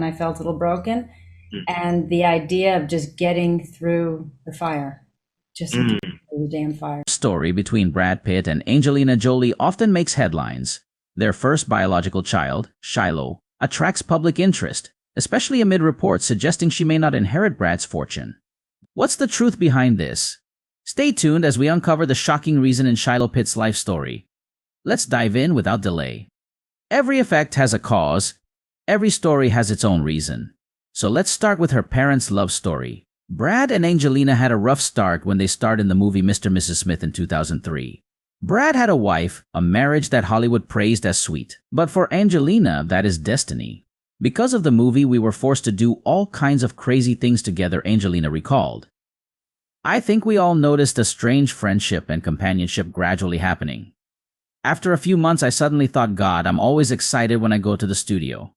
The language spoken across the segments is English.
I felt a little broken. Mm. And the idea of just getting through the fire, just getting Mm. through the damn fire. Story between Brad Pitt and Angelina Jolie often makes headlines. Their first biological child, Shiloh, attracts public interest, especially amid reports suggesting she may not inherit Brad's fortune. What's the truth behind this? Stay tuned as we uncover the shocking reason in Shiloh Pitt's life story. Let's dive in without delay. Every effect has a cause, every story has its own reason. So let's start with her parents' love story. Brad and Angelina had a rough start when they starred in the movie Mr. and Mrs. Smith in 2003. Brad had a wife, a marriage that Hollywood praised as sweet. But for Angelina, that is destiny. Because of the movie, we were forced to do all kinds of crazy things together, Angelina recalled. I think we all noticed a strange friendship and companionship gradually happening. After a few months, I suddenly thought, God, I'm always excited when I go to the studio.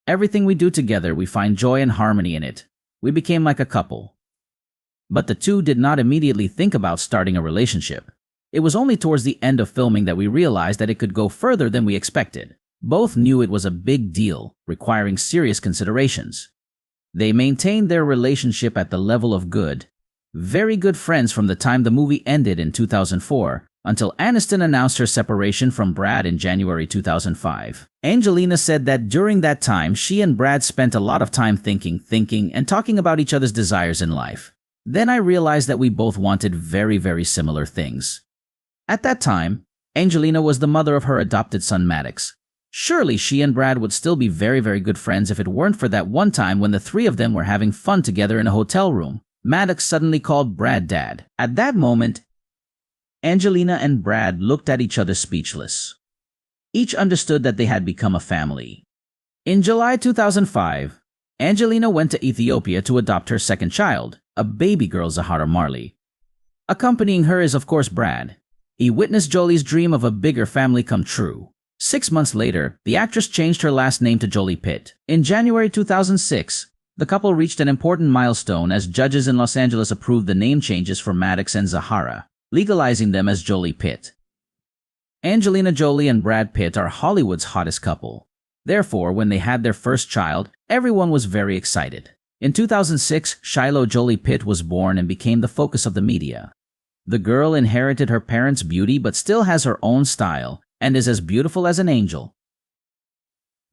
Everything we do together, we find joy and harmony in it. We became like a couple. But the two did not immediately think about starting a relationship. It was only towards the end of filming that we realized that it could go further than we expected. Both knew it was a big deal, requiring serious considerations. They maintained their relationship at the level of good, very good friends from the time the movie ended in 2004 until Aniston announced her separation from Brad in January 2005. Angelina said that during that time, she and Brad spent a lot of time thinking, and talking about each other's desires in life. Then I realized that we both wanted very, very similar things. At that time, Angelina was the mother of her adopted son Maddox. Surely she and Brad would still be very, very good friends if it weren't for that one time when the three of them were having fun together in a hotel room. Maddox suddenly called Brad Dad. At that moment, Angelina and Brad looked at each other speechless. Each understood that they had become a family. In July 2005, Angelina went to Ethiopia to adopt her second child, a baby girl, Zahara Marley. Accompanying her is of course Brad. He witnessed Jolie's dream of a bigger family come true. 6 months later, the actress changed her last name to Jolie-Pitt. In January 2006, the couple reached an important milestone as judges in Los Angeles approved the name changes for Maddox and Zahara, legalizing them as Jolie-Pitt. Angelina Jolie and Brad Pitt are Hollywood's hottest couple. Therefore, when they had their first child, everyone was very excited. In 2006, Shiloh Jolie-Pitt was born and became the focus of the media. The girl inherited her parents' beauty but still has her own style and is as beautiful as an angel.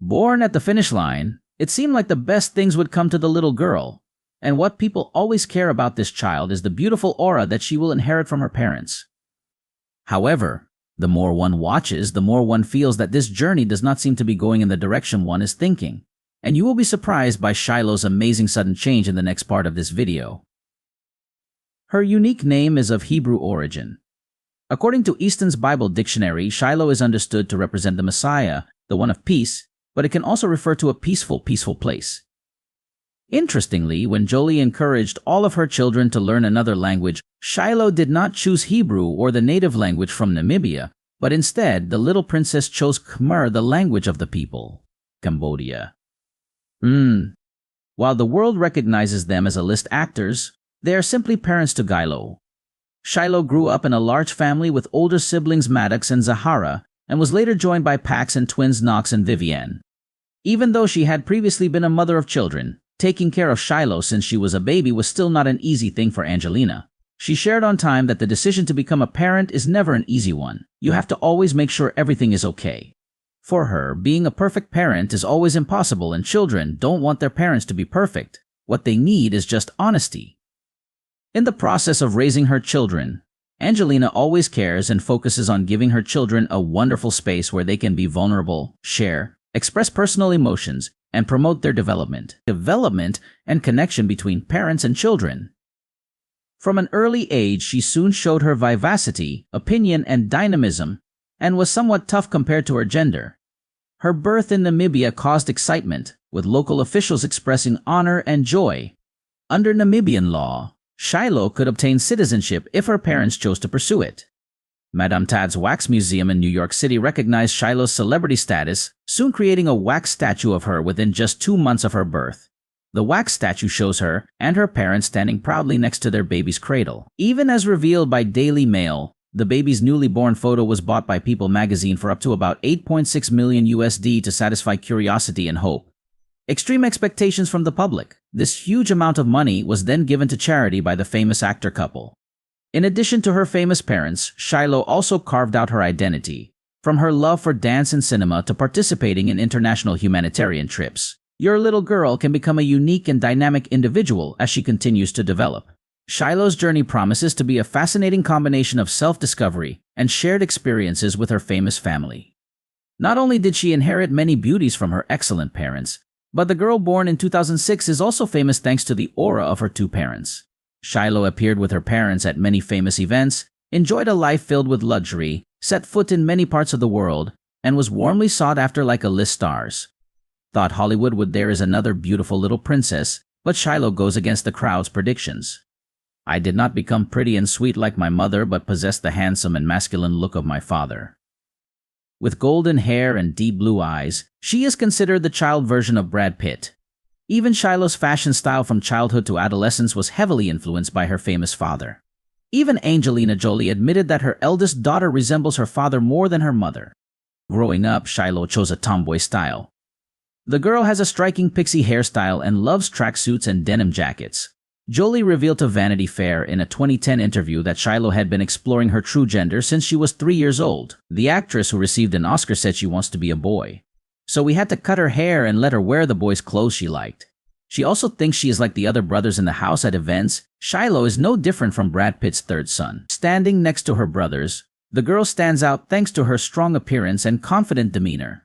Born at the finish line, it seemed like the best things would come to the little girl. And what people always care about this child is the beautiful aura that she will inherit from her parents. However, the more one watches, the more one feels that this journey does not seem to be going in the direction one is thinking. And you will be surprised by Shiloh's amazing sudden change in the next part of this video. Her unique name is of Hebrew origin. According to Easton's Bible Dictionary, Shiloh is understood to represent the Messiah, the one of peace, but it can also refer to a peaceful place. Interestingly, when Jolie encouraged all of her children to learn another language, Shiloh did not choose Hebrew or the native language from Namibia, but instead the little princess chose Khmer, the language of the people, Cambodia. While the world recognizes them as A-list actors, they are simply parents to Shiloh. Shiloh grew up in a large family with older siblings Maddox and Zahara, and was later joined by Pax and twins Knox and Vivienne. Even though she had previously been a mother of children, taking care of Shiloh since she was a baby was still not an easy thing for Angelina. She shared on time that the decision to become a parent is never an easy one. You have to always make sure everything is okay. For her, being a perfect parent is always impossible, and children don't want their parents to be perfect. What they need is just honesty. In the process of raising her children, Angelina always cares and focuses on giving her children a wonderful space where they can be vulnerable, share, express personal emotions, and promote their development and connection between parents and children. From an early age, she soon showed her vivacity, opinion, and dynamism, and was somewhat tough compared to her gender. Her birth in Namibia caused excitement, with local officials expressing honor and joy. Under Namibian law, Shiloh could obtain citizenship if her parents chose to pursue it. Madame Tad's Wax Museum in New York City recognized Shiloh's celebrity status, soon creating a wax statue of her within just 2 months of her birth. The wax statue shows her and her parents standing proudly next to their baby's cradle. Even as revealed by Daily Mail, the baby's newly born photo was bought by People magazine for up to about $8.6 million USD to satisfy curiosity and hope. Extreme expectations from the public. This huge amount of money was then given to charity by the famous actor couple. In addition to her famous parents, Shiloh also carved out her identity, from her love for dance and cinema to participating in international humanitarian trips. Your little girl can become a unique and dynamic individual as she continues to develop. Shiloh's journey promises to be a fascinating combination of self-discovery and shared experiences with her famous family. Not only did she inherit many beauties from her excellent parents, but the girl born in 2006 is also famous thanks to the aura of her two parents. Shiloh appeared with her parents at many famous events, enjoyed a life filled with luxury, set foot in many parts of the world, and was warmly sought after like a list stars. Thought Hollywood would there is another beautiful little princess, but Shiloh goes against the crowd's predictions. I did not become pretty and sweet like my mother, but possessed the handsome and masculine look of my father. With golden hair and deep blue eyes, she is considered the child version of Brad Pitt. Even Shiloh's fashion style from childhood to adolescence was heavily influenced by her famous father. Even Angelina Jolie admitted that her eldest daughter resembles her father more than her mother. Growing up, Shiloh chose a tomboy style. The girl has a striking pixie hairstyle and loves tracksuits and denim jackets. Jolie revealed to Vanity Fair in a 2010 interview that Shiloh had been exploring her true gender since she was 3 years old. The actress who received an Oscar said she wants to be a boy. So we had to cut her hair and let her wear the boys' clothes she liked. She also thinks she is like the other brothers in the house at events. Shiloh is no different from Brad Pitt's third son. Standing next to her brothers, the girl stands out thanks to her strong appearance and confident demeanor.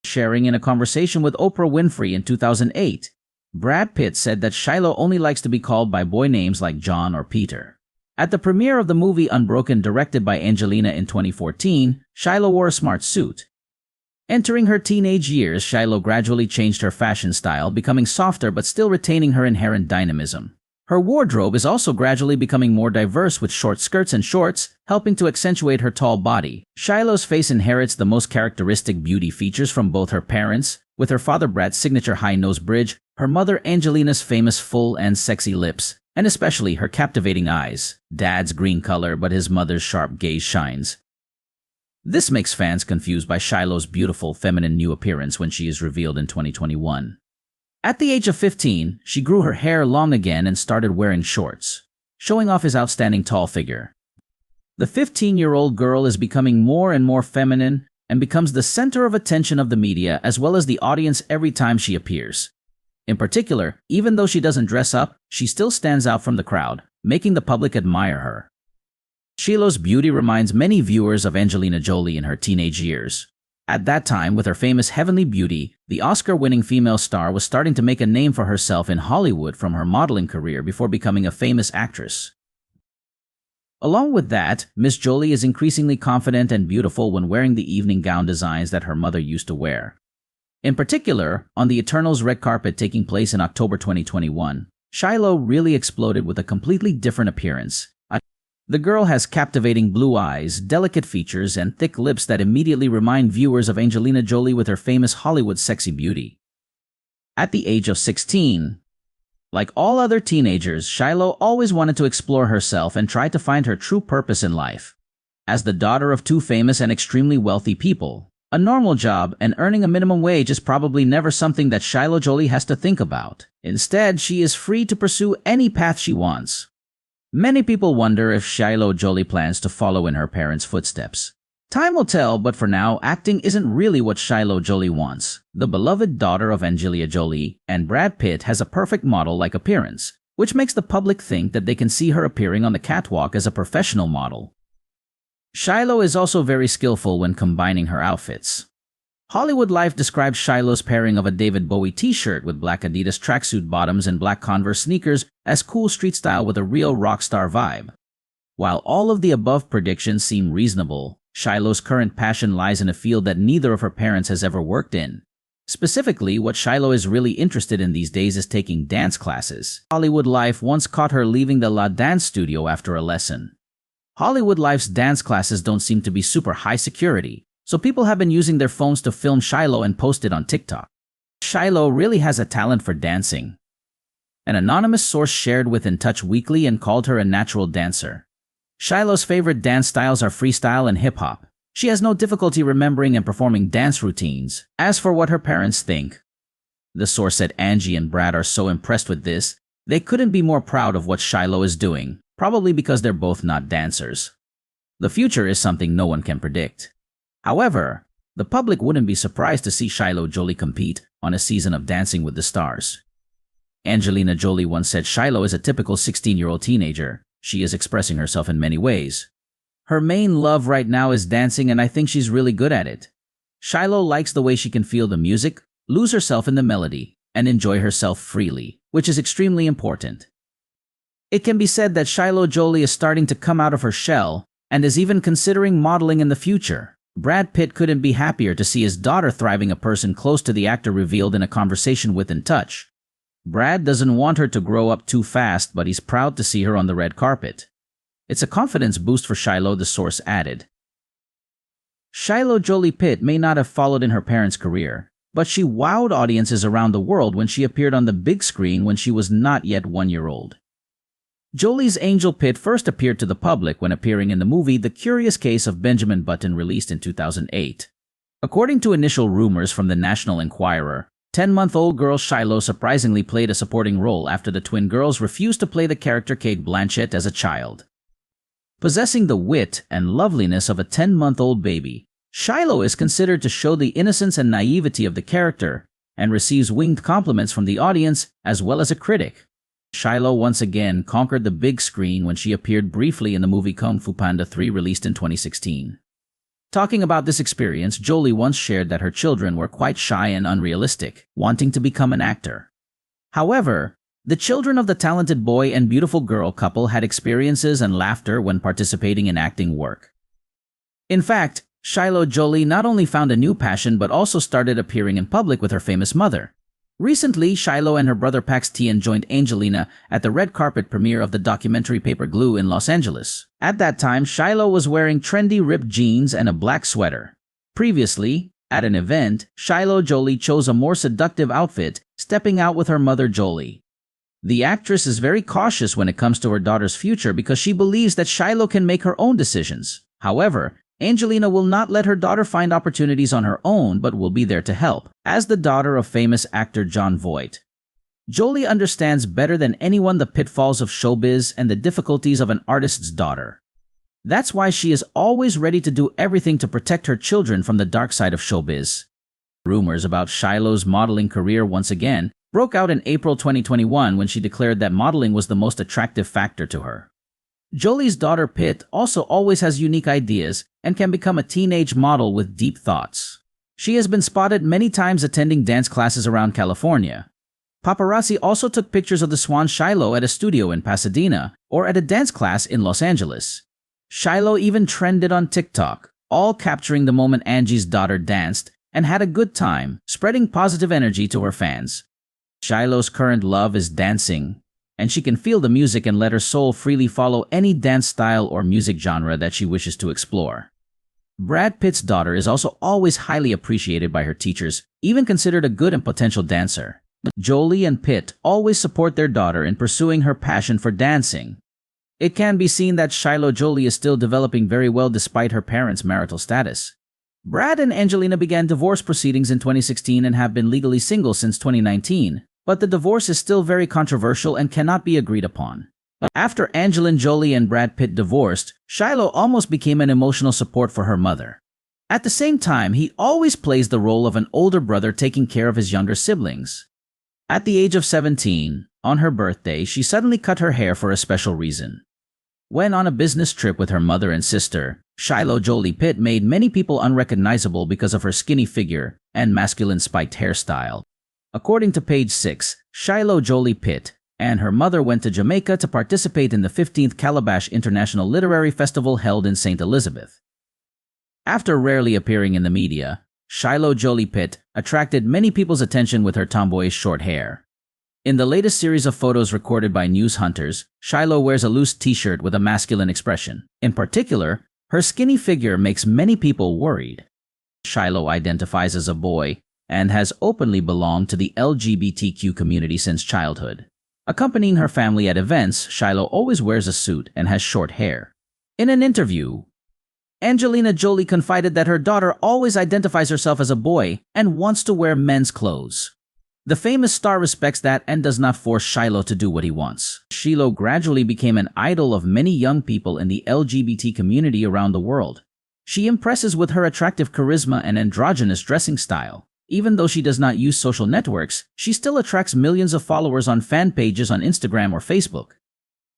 Sharing in a conversation with Oprah Winfrey in 2008, Brad Pitt said that Shiloh only likes to be called by boy names like John or Peter. At the premiere of the movie Unbroken, directed by Angelina in 2014, Shiloh wore a smart suit. Entering her teenage years, Shiloh gradually changed her fashion style, becoming softer but still retaining her inherent dynamism. Her wardrobe is also gradually becoming more diverse with short skirts and shorts, helping to accentuate her tall body. Shiloh's face inherits the most characteristic beauty features from both her parents, with her father Brad's signature high nose bridge, her mother Angelina's famous full and sexy lips, and especially her captivating eyes. Dad's green color, but his mother's sharp gaze shines. This makes fans confused by Shiloh's beautiful feminine new appearance when she is revealed in 2021. At the age of 15, she grew her hair long again and started wearing shorts, showing off his outstanding tall figure. The 15-year-old girl is becoming more and more feminine and becomes the center of attention of the media as well as the audience every time she appears. In particular, even though she doesn't dress up, she still stands out from the crowd, making the public admire her. Shiloh's beauty reminds many viewers of Angelina Jolie in her teenage years. At that time, with her famous heavenly beauty, the Oscar-winning female star was starting to make a name for herself in Hollywood from her modeling career before becoming a famous actress. Along with that, Miss Jolie is increasingly confident and beautiful when wearing the evening gown designs that her mother used to wear. In particular, on the Eternals red carpet taking place in October 2021, Shiloh really exploded with a completely different appearance. The girl has captivating blue eyes, delicate features, and thick lips that immediately remind viewers of Angelina Jolie with her famous Hollywood sexy beauty. At the age of 16, like all other teenagers, Shiloh always wanted to explore herself and try to find her true purpose in life. As the daughter of two famous and extremely wealthy people, a normal job and earning a minimum wage is probably never something that Shiloh Jolie has to think about. Instead, she is free to pursue any path she wants. Many people wonder if Shiloh Jolie plans to follow in her parents' footsteps. Time will tell, but for now, acting isn't really what Shiloh Jolie wants. The beloved daughter of Angelina Jolie and Brad Pitt has a perfect model-like appearance, which makes the public think that they can see her appearing on the catwalk as a professional model. Shiloh is also very skillful when combining her outfits. Hollywood Life described Shiloh's pairing of a David Bowie t-shirt with black Adidas tracksuit bottoms and black Converse sneakers as cool street style with a real rock star vibe. While all of the above predictions seem reasonable, Shiloh's current passion lies in a field that neither of her parents has ever worked in. Specifically, what Shiloh is really interested in these days is taking dance classes. Hollywood Life once caught her leaving the La Dance studio after a lesson. Hollywood Life's dance classes don't seem to be super high security, so people have been using their phones to film Shiloh and post it on TikTok. Shiloh really has a talent for dancing. An anonymous source shared with In Touch Weekly and called her a natural dancer. Shiloh's favorite dance styles are freestyle and hip-hop. She has no difficulty remembering and performing dance routines. As for what her parents think, The source said Angie and Brad are so impressed with this, they couldn't be more proud of what Shiloh is doing, probably because they're both not dancers. The future is something no one can predict. However, the public wouldn't be surprised to see Shiloh Jolie compete on a season of Dancing with the Stars. Angelina Jolie once said Shiloh is a typical 16-year-old teenager. She is expressing herself in many ways. Her main love right now is dancing, and I think she's really good at it. Shiloh likes the way she can feel the music, lose herself in the melody, and enjoy herself freely, which is extremely important. It can be said that Shiloh Jolie is starting to come out of her shell and is even considering modeling in the future. Brad Pitt couldn't be happier to see his daughter thriving, a person close to the actor revealed in a conversation with In Touch. Brad doesn't want her to grow up too fast, but he's proud to see her on the red carpet. It's a confidence boost for Shiloh, the source added. Shiloh Jolie-Pitt may not have followed in her parents' career, but she wowed audiences around the world when she appeared on the big screen when she was not yet 1 year old. Jolie's Angel Pitt first appeared to the public when appearing in the movie The Curious Case of Benjamin Button, released in 2008. According to initial rumors from the National Enquirer, 10-month-old girl Shiloh surprisingly played a supporting role after the twin girls refused to play the character Kate Blanchett as a child. Possessing the wit and loveliness of a 10-month-old baby, Shiloh is considered to show the innocence and naivety of the character and receives winged compliments from the audience as well as a critic. Shiloh once again conquered the big screen when she appeared briefly in the movie Kung Fu Panda 3, released in 2016. Talking about this experience, Jolie once shared that her children were quite shy and unrealistic, wanting to become an actor. However, the children of the talented boy and beautiful girl couple had experiences and laughter when participating in acting work. In fact, Shiloh Jolie not only found a new passion but also started appearing in public with her famous mother. Recently, Shiloh and her brother Pax Tian joined Angelina at the red carpet premiere of the documentary Paper Glue in Los Angeles. At that time, Shiloh was wearing trendy ripped jeans and a black sweater. Previously, at an event, Shiloh Jolie chose a more seductive outfit, stepping out with her mother Jolie. The actress is very cautious when it comes to her daughter's future because she believes that Shiloh can make her own decisions. However, Angelina will not let her daughter find opportunities on her own but will be there to help, as the daughter of famous actor Jon Voight. Jolie understands better than anyone the pitfalls of showbiz and the difficulties of an artist's daughter. That's why she is always ready to do everything to protect her children from the dark side of showbiz. Rumors about Shiloh's modeling career once again broke out in April 2021 when she declared that modeling was the most attractive factor to her. Jolie's daughter Pitt also always has unique ideas and can become a teenage model with deep thoughts. She has been spotted many times attending dance classes around California. Paparazzi also took pictures of the swan Shiloh at a studio in Pasadena or at a dance class in Los Angeles. Shiloh even trended on TikTok, all capturing the moment Angie's daughter danced and had a good time, spreading positive energy to her fans. Shiloh's current love is dancing, and she can feel the music and let her soul freely follow any dance style or music genre that she wishes to explore. Brad Pitt's daughter is also always highly appreciated by her teachers, even considered a good and potential dancer. Jolie and Pitt always support their daughter in pursuing her passion for dancing. It can be seen that Shiloh Jolie is still developing very well despite her parents' marital status. Brad and Angelina began divorce proceedings in 2016 and have been legally single since 2019. But the divorce is still very controversial and cannot be agreed upon. After Angelina Jolie and Brad Pitt divorced, Shiloh almost became an emotional support for her mother. At the same time, he always plays the role of an older brother taking care of his younger siblings. At the age of 17, on her birthday, she suddenly cut her hair for a special reason. When on a business trip with her mother and sister, Shiloh Jolie-Pitt made many people unrecognizable because of her skinny figure and masculine spiked hairstyle. According to page 6, Shiloh Jolie-Pitt and her mother went to Jamaica to participate in the 15th Calabash International Literary Festival held in St. Elizabeth. After rarely appearing in the media, Shiloh Jolie-Pitt attracted many people's attention with her tomboyish short hair. In the latest series of photos recorded by news hunters, Shiloh wears a loose t-shirt with a masculine expression. In particular, her skinny figure makes many people worried. Shiloh identifies as a boy and has openly belonged to the LGBTQ community since childhood. Accompanying her family at events, Shiloh always wears a suit and has short hair. In an interview, Angelina Jolie confided that her daughter always identifies herself as a boy and wants to wear men's clothes. The famous star respects that and does not force Shiloh to do what he wants. Shiloh gradually became an idol of many young people in the LGBT community around the world. She impresses with her attractive charisma and androgynous dressing style. Even though she does not use social networks, she still attracts millions of followers on fan pages on Instagram or Facebook.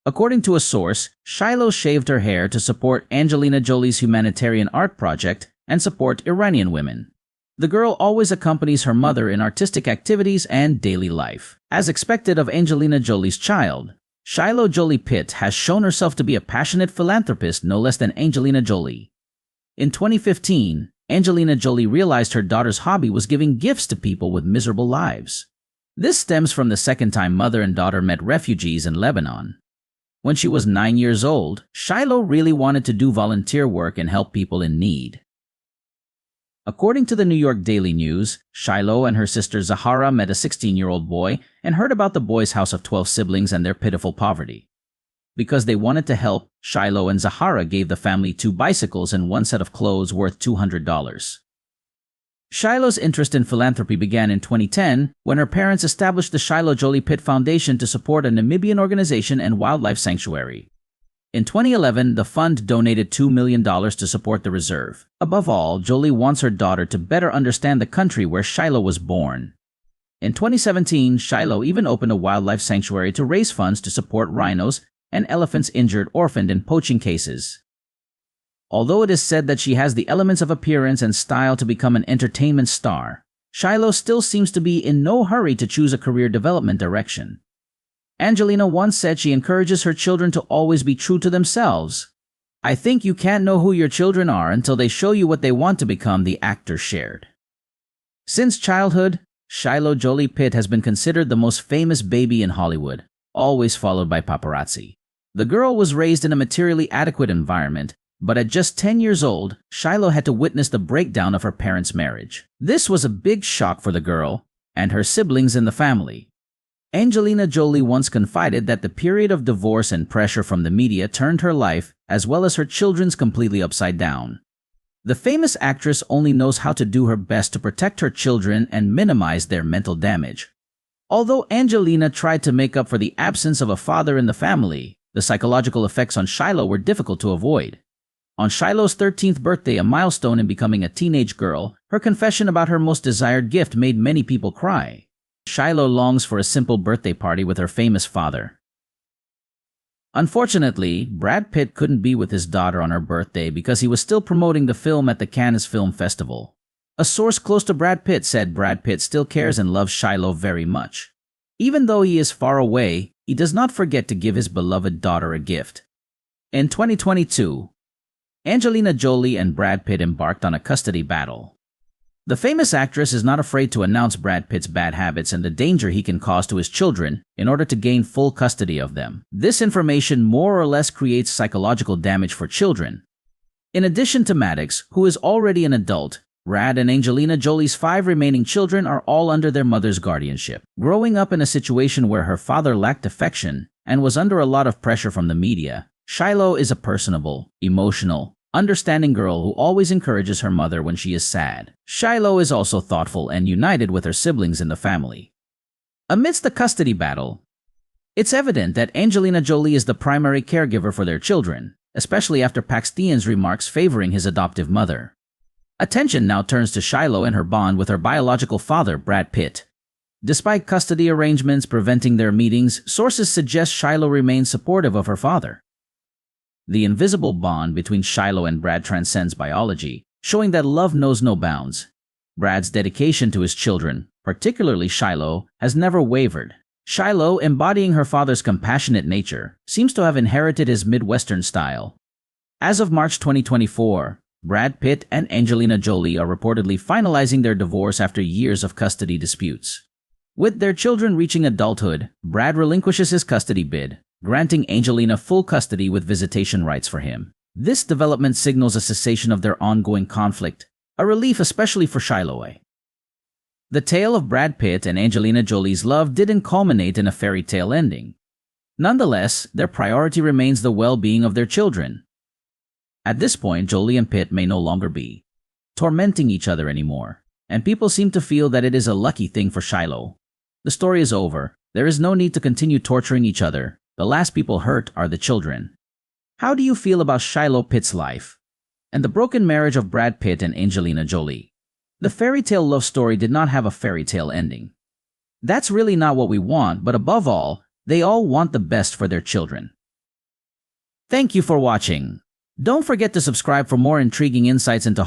According to a source, Shiloh shaved her hair to support Angelina Jolie's humanitarian art project and support Iranian women. The girl always accompanies her mother in artistic activities and daily life. As expected of Angelina Jolie's child, Shiloh Jolie-Pitt has shown herself to be a passionate philanthropist no less than Angelina Jolie. In 2015, Angelina Jolie realized her daughter's hobby was giving gifts to people with miserable lives. This stems from the second time mother and daughter met refugees in Lebanon. When she was 9 years old, Shiloh really wanted to do volunteer work and help people in need. According to the New York Daily News, Shiloh and her sister Zahara met a 16-year-old boy and heard about the boy's house of 12 siblings and their pitiful poverty. Because they wanted to help, Shiloh and Zahara gave the family 2 bicycles and 1 set of clothes worth $200. Shiloh's interest in philanthropy began in 2010 when her parents established the Shiloh Jolie-Pitt Foundation to support a Namibian organization and wildlife sanctuary. In 2011, the fund donated $2 million to support the reserve. Above all, Jolie wants her daughter to better understand the country where Shiloh was born. In 2017, Shiloh even opened a wildlife sanctuary to raise funds to support rhinos and elephants injured or orphaned in poaching cases. Although it is said that she has the elements of appearance and style to become an entertainment star, Shiloh still seems to be in no hurry to choose a career development direction. Angelina once said she encourages her children to always be true to themselves. "I think you can't know who your children are until they show you what they want to become," the actor shared. Since childhood, Shiloh Jolie-Pitt has been considered the most famous baby in Hollywood, always followed by paparazzi. The girl was raised in a materially adequate environment, but at just 10 years old, Shiloh had to witness the breakdown of her parents' marriage. This was a big shock for the girl and her siblings in the family. Angelina Jolie once confided that the period of divorce and pressure from the media turned her life, as well as her children's, completely upside down. The famous actress only knows how to do her best to protect her children and minimize their mental damage. Although Angelina tried to make up for the absence of a father in the family, the psychological effects on Shiloh were difficult to avoid. On Shiloh's 13th birthday, a milestone in becoming a teenage girl, her confession about her most desired gift made many people cry. Shiloh longs for a simple birthday party with her famous father. Unfortunately, Brad Pitt couldn't be with his daughter on her birthday because he was still promoting the film at the Cannes Film Festival. A source close to Brad Pitt said Brad Pitt still cares and loves Shiloh very much. Even though he is far away, he does not forget to give his beloved daughter a gift. In 2022, Angelina Jolie and Brad Pitt embarked on a custody battle. The famous actress is not afraid to announce Brad Pitt's bad habits and the danger he can cause to his children in order to gain full custody of them. This information more or less creates psychological damage for children. In addition to Maddox, who is already an adult, Brad and Angelina Jolie's 5 remaining children are all under their mother's guardianship. Growing up in a situation where her father lacked affection and was under a lot of pressure from the media, Shiloh is a personable, emotional, understanding girl who always encourages her mother when she is sad. Shiloh is also thoughtful and united with her siblings in the family. Amidst the custody battle, it's evident that Angelina Jolie is the primary caregiver for their children, especially after Paxton's remarks favoring his adoptive mother. Attention now turns to Shiloh and her bond with her biological father, Brad Pitt. Despite custody arrangements preventing their meetings, sources suggest Shiloh remains supportive of her father. The invisible bond between Shiloh and Brad transcends biology, showing that love knows no bounds. Brad's dedication to his children, particularly Shiloh, has never wavered. Shiloh, embodying her father's compassionate nature, seems to have inherited his Midwestern style. As of March 2024, Brad Pitt and Angelina Jolie are reportedly finalizing their divorce after years of custody disputes. With their children reaching adulthood, Brad relinquishes his custody bid, granting Angelina full custody with visitation rights for him. This development signals a cessation of their ongoing conflict, a relief especially for Shiloh. The tale of Brad Pitt and Angelina Jolie's love didn't culminate in a fairy tale ending. Nonetheless, their priority remains the well-being of their children. At this point, Jolie and Pitt may no longer be tormenting each other anymore, and people seem to feel that it is a lucky thing for Shiloh. The story is over. There is no need to continue torturing each other. The last people hurt are the children. How do you feel about Shiloh Pitt's life? And the broken marriage of Brad Pitt and Angelina Jolie? The fairy tale love story did not have a fairy tale ending. That's really not what we want, but above all, they all want the best for their children. Thank you for watching. Don't forget to subscribe for more intriguing insights into